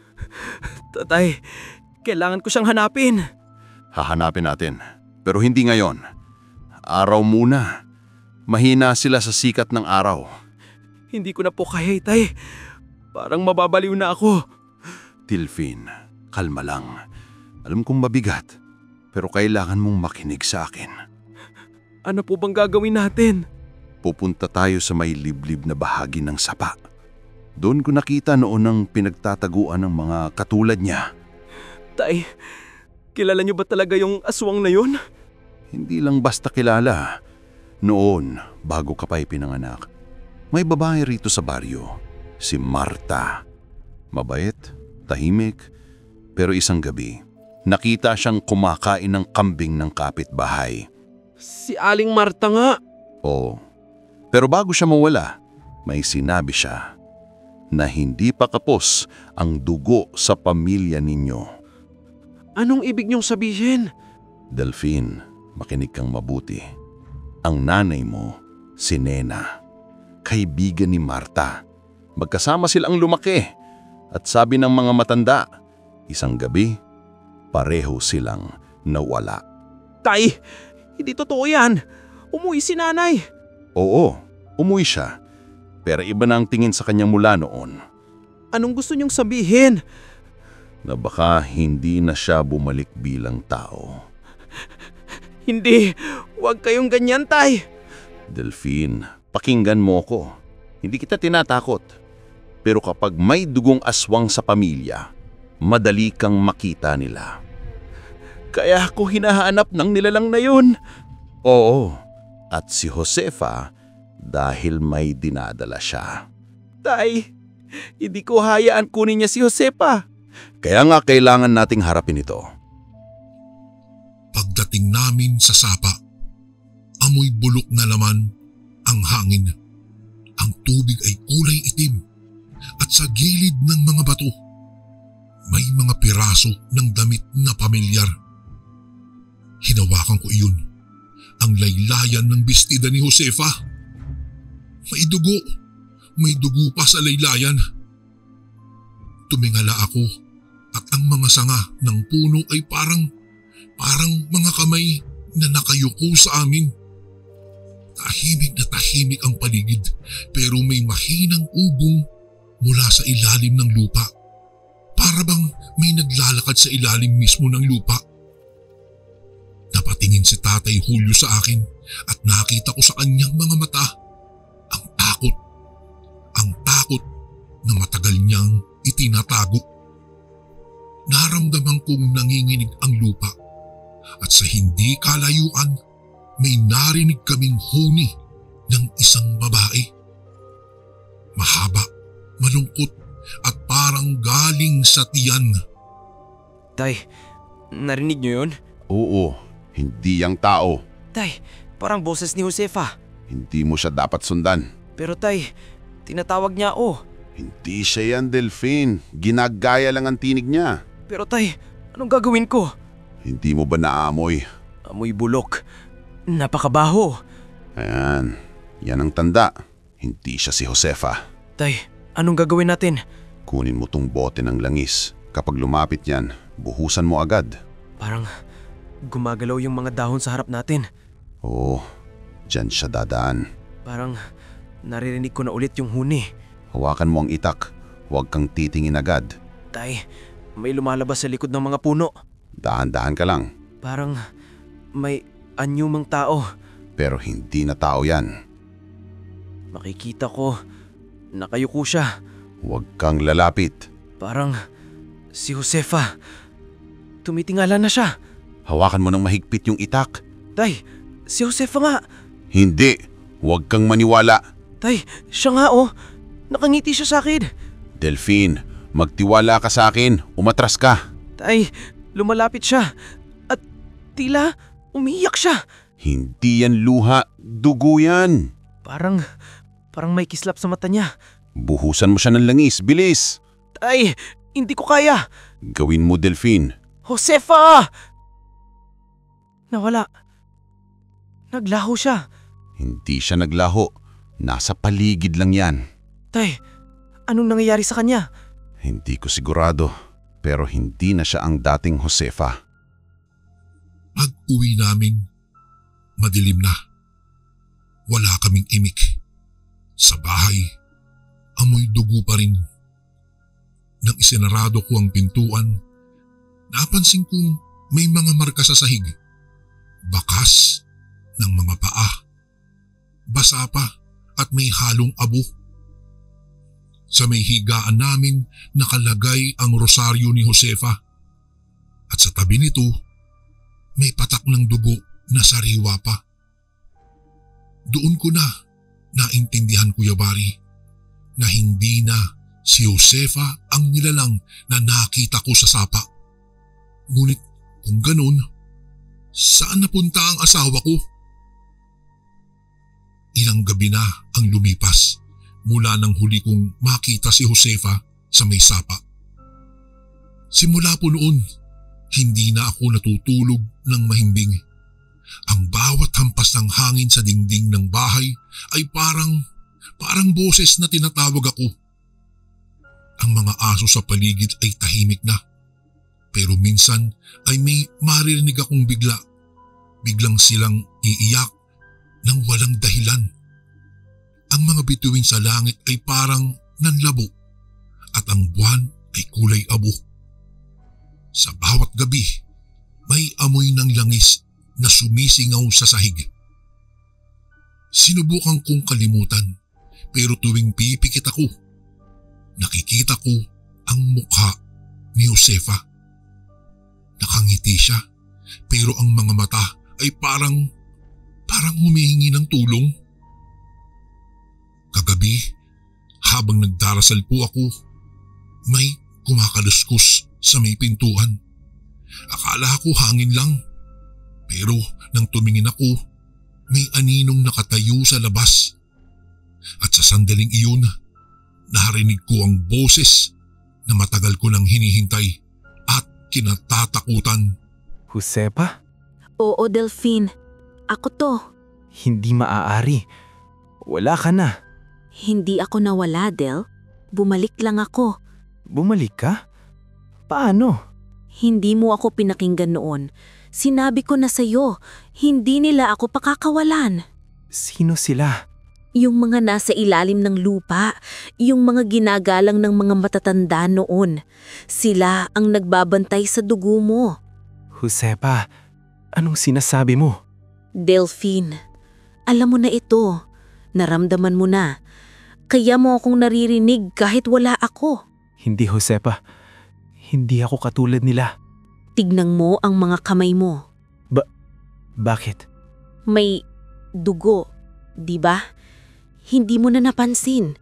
Tatay, kailangan ko siyang hanapin. Hahanapin natin, pero hindi ngayon. Araw muna. Mahina sila sa sikat ng araw. Hindi ko na po kaya, Tay. Parang mababaliw na ako. Delphine, kalma lang. Alam kong mabigat, pero kailangan mong makinig sa akin. Ano po bang gagawin natin? Pupunta tayo sa may liblib na bahagi ng sapa. Doon ko nakita noon ang pinagtataguan ng mga katulad niya. Tay, kilala niyo ba talaga yung aswang na yun? Hindi lang basta kilala. Noon, bago ka pa ipinanganak, may babae rito sa baryo, si Marta. Mabait, tahimik, pero isang gabi, nakita siyang kumakain ng kambing ng kapitbahay. Si Aling Marta nga. Oo, pero bago siya mawala, may sinabi siya na hindi pa kapos ang dugo sa pamilya ninyo. Anong ibig niyong sabihin? Delphine, makinig kang mabuti. Ang nanay mo, si Nena, kaibigan ni Marta. Magkasama silang lumaki at sabi ng mga matanda, isang gabi, pareho silang nawala. Tay, hindi totoo yan. Umuwi si nanay. Oo, umuwi siya. Pero iba na ang tingin sa kanya mula noon. Anong gusto niyong sabihin? Na baka hindi na siya bumalik bilang tao. Hindi, huwag kayong ganyan, Tay. Delphine, pakinggan mo ko. Hindi kita tinatakot. Pero kapag may dugong aswang sa pamilya, madali kang makita nila. Kaya ako hinahanap ng nilalang na yun. Oo, at si Josefa dahil may dinadala siya. Tay, hindi ko hayaan kunin niya si Josefa. Kaya nga kailangan nating harapin ito. Pagdating namin sa sapa, amoy bulok na laman ang hangin. Ang tubig ay kulay itim at sa gilid ng mga bato, may mga piraso ng damit na pamilyar. Hinawakan ko iyon, ang laylayan ng bestida ni Josefa. May dugo pa sa laylayan. Tumingala ako at ang mga sanga ng puno ay parang mga kamay na nakayuko sa amin. Tahimik ang paligid pero may mahinang ubong mula sa ilalim ng lupa. Para bang may naglalakad sa ilalim mismo ng lupa. Napatingin si Tatay Julio sa akin at nakita ko sa kanyang mga mata ang takot na matagal niyang itinatago. Naramdaman kong nanginginig ang lupa at sa hindi kalayuan may narinig kaming huni ng isang babae. Mahaba, malungkot at parang galing sa tiyan. Tay, narinig niyo yun? Oo, hindi yang tao. Tay, parang boses ni Josefa. Hindi mo siya dapat sundan. Pero Tay, tinatawag niya ako. Hindi siya yan, Delphine. Ginagaya lang ang tinig niya. Pero Tay, anong gagawin ko? Hindi mo ba naamoy? Amoy bulok. Napakabaho. Ayan, yan ang tanda. Hindi siya si Josefa. Tay, anong gagawin natin? Kunin mo tong bote ng langis. Kapag lumapit yan, buhusan mo agad. Parang gumagalaw yung mga dahon sa harap natin. Oo, dyan siya dadaan. Parang naririnig ko na ulit yung huni. Hawakan mo ang itak. Huwag kang titingin agad. Tay, may lumalabas sa likod ng mga puno. Dahan-dahan ka lang. Parang may anyumang tao. Pero hindi na tao yan. Makikita ko, nakayuko siya. Huwag kang lalapit. Parang si Josefa. Tumitingala na siya. Hawakan mo ng mahigpit yung itak. Tay, si Josefa nga. Hindi. Huwag kang maniwala. Tay, siya nga oh. Nakangiti siya sa akin. Delphine, magtiwala ka sa akin. Umatras ka. Tay, lumalapit siya. At Tila umiiyak siya. Hindi yan luha, dugo yan. Parang may kislap sa mata niya. Buhusan mo siya ng langis, bilis. Tay, hindi ko kaya. Gawin mo, Delphine. Josefa! Nawala. Naglaho siya. Hindi siya naglaho. Nasa paligid lang yan. Tay, anong nangyayari sa kanya? Hindi ko sigurado, pero hindi na siya ang dating Josefa. Pag-uwi namin, madilim na. Wala kaming imik. Sa bahay, amoy dugo pa rin. Nang isinarado ko ang pintuan, napansin kong may mga marka sa sahig. Bakas ng mga paa. Basa pa at may halong abo. Sa may higaan namin nakalagay ang rosaryo ni Josefa. At sa tabi nito, may patak ng dugo na sariwa pa. Doon ko na naintindihan, Kuya Bari, na hindi na si Josefa ang nilalang na nakita ko sa sapa. Ngunit kung ganun, saan napunta ang asawa ko? Ilang gabi na ang lumipas mula nang huli kong makita si Josefa sa may sapa. Simula po noon, hindi na ako natutulog ng mahimbing. Ang bawat hampas ng hangin sa dingding ng bahay ay parang boses na tinatawag ako. Ang mga aso sa paligid ay tahimik na. Pero minsan ay may maririnig akong biglang silang iiyak ng walang dahilan. Ang mga bituin sa langit ay parang nanlabo at ang buwan ay kulay abo. Sa bawat gabi, may amoy ng langis na sumisingaw sa sahig. Sinubukan kong kalimutan, pero tuwing pipikit ako, nakikita ko ang mukha ni Josefa. Nakangiti siya, pero ang mga mata ay parang humihingi ng tulong. Kagabi, habang nagdarasal po ako, may kumakaluskos sa may pintuan. Akala ko hangin lang, pero nang tumingin ako, may aninong nakatayo sa labas. At sa sandaling iyon, narinig ko ang boses na matagal ko nang hinihintay at kinatatakutan. Josefa? Oo, Delphine. Ako to. Hindi maaari. Wala ka na. Hindi ako nawala, Del. Bumalik lang ako. Bumalik ka? Paano? Hindi mo ako pinakinggan noon. Sinabi ko na sa'yo, hindi nila ako pakakawalan. Sino sila? Yung mga nasa ilalim ng lupa, yung mga ginagalang ng mga matatanda noon. Sila ang nagbabantay sa dugo mo. Josefa, anong sinasabi mo? Delphine, alam mo na ito. Naramdaman mo na. Kaya mo akong naririnig kahit wala ako. Hindi, Josefa. Hindi ako katulad nila. Tignan mo ang mga kamay mo. Bakit? May dugo, di ba? Hindi mo na napansin.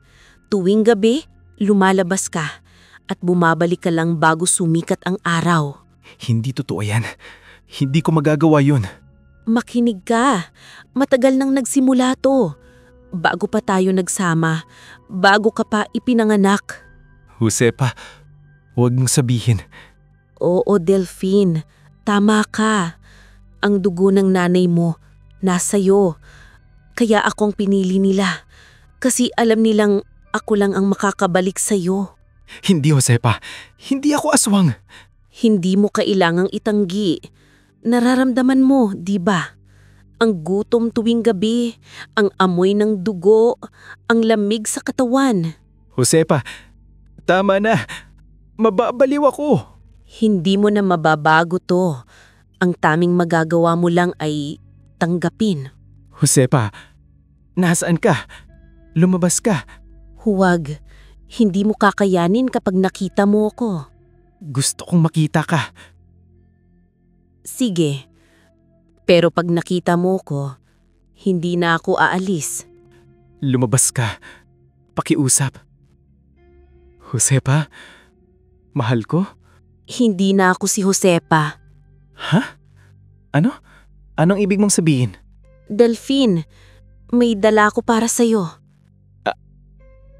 Tuwing gabi, lumalabas ka at bumabalik ka lang bago sumikat ang araw. Hindi totoo yan. Hindi ko magagawa yun. Makinig ka. Matagal nang nagsimula to. Bago pa tayo nagsama, bago ka pa ipinanganak. Josefa, huwag mong sabihin. Oo, Delphine. Tama ka. Ang dugo ng nanay mo, nasa'yo. Kaya akong pinili nila. Kasi alam nilang ako lang ang makakabalik sa'yo. Hindi, Josefa. Hindi ako aswang. Hindi mo kailangang itanggi. Nararamdaman mo, di ba? Ang gutom tuwing gabi, ang amoy ng dugo, ang lamig sa katawan. Josefa, tama na. Mababaliw ako. Hindi mo na mababago to. Ang taming magagawa mo lang ay tanggapin. Josefa, nasaan ka? Lumabas ka. Huwag. Hindi mo kakayanin kapag nakita mo ko. Gusto kong makita ka. Sige. Pero pag nakita mo ko, hindi na ako aalis. Lumabas ka. Pakiusap. Josefa, mahal ko? Hindi na ako si Josefa. Ha? Ano? Anong ibig mong sabihin? Delphine, may dala ko para sa'yo.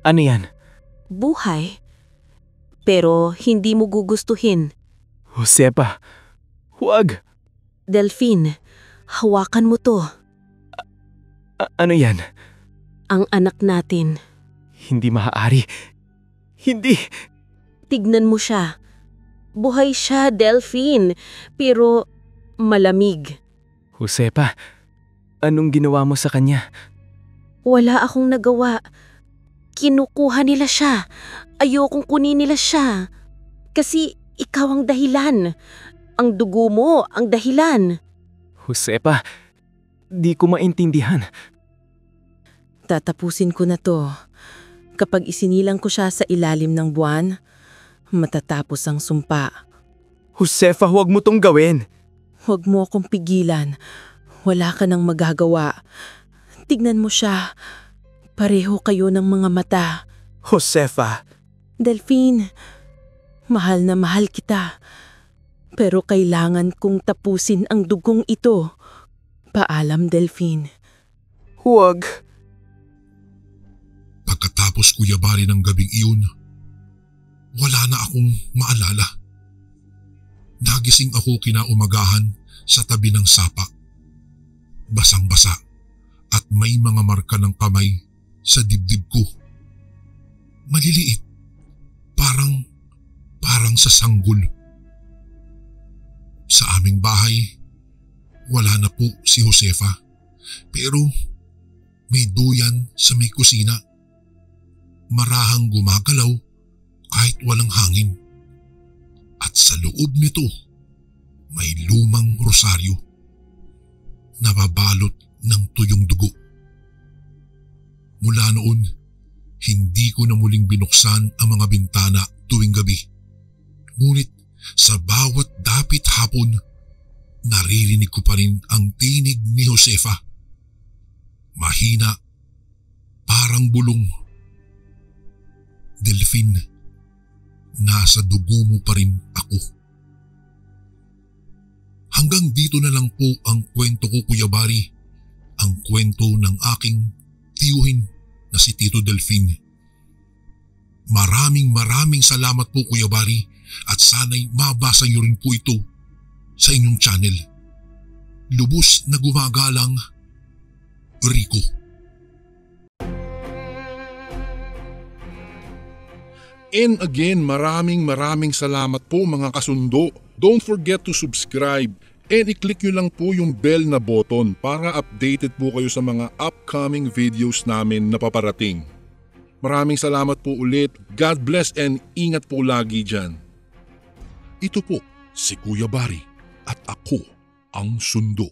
Ano yan? Buhay. Pero hindi mo gugustuhin. Josepa, huwag. Delphine, hawakan mo to. Ano yan? Ang anak natin. Hindi maaari. Hindi. Tignan mo siya. Buhay siya, Delphine. Pero malamig. Josepa, anong ginawa mo sa kanya? Wala akong nagawa. Kinukuha nila siya. Ayokong kunin nila siya. Kasi ikaw ang dahilan. Ang dugo mo ang dahilan. Josepa, di ko maintindihan. Tatapusin ko na to. Kapag isinilang ko siya sa ilalim ng buwan, matatapos ang sumpa. Josefa, huwag mo tong gawin. Huwag mo akong pigilan. Wala ka nang magagawa. Tignan mo siya. Pareho kayo ng mga mata. Josefa. Delphine, mahal na mahal kita. Pero kailangan kong tapusin ang dugong ito. Paalam, Delphine. Huwag. Pagkatapos kuyabari ng gabing iyon, wala na akong maalala. Nagising ako kinaumagahan sa tabi ng sapa. Basang-basa at may mga marka ng kamay sa dibdib ko. Maliliit, parang sa sanggol. Sa aming bahay, wala na po si Josefa, pero may duyan sa may kusina. Marahang gumagalaw kahit walang hangin. At sa loob nito, may lumang rosaryo na babalot ng tuyong dugo. Mula noon, hindi ko na muling binuksan ang mga bintana tuwing gabi. Ngunit sa bawat dapit hapon, naririnig ko pa rin ang tinig ni Josefa. Mahina, parang bulong. Delphine, nasa dugo mo pa rin ako. Hanggang dito na lang po ang kwento ko, Kuya Bari. Ang kwento ng aking tiyuhin na si Tito Delphine. Maraming salamat po, Kuya Bari, at sana'y mabasa niyo rin po ito sa inyong channel. Lubos na gumagalang, Rico. And again, maraming salamat po mga kasundo. Don't forget to subscribe and i-click nyo lang po yung bell na button para updated po kayo sa mga upcoming videos namin na paparating. Maraming salamat po ulit. God bless and ingat po lagi dyan. Ito po si Kuya Bari at ako ang Sundo.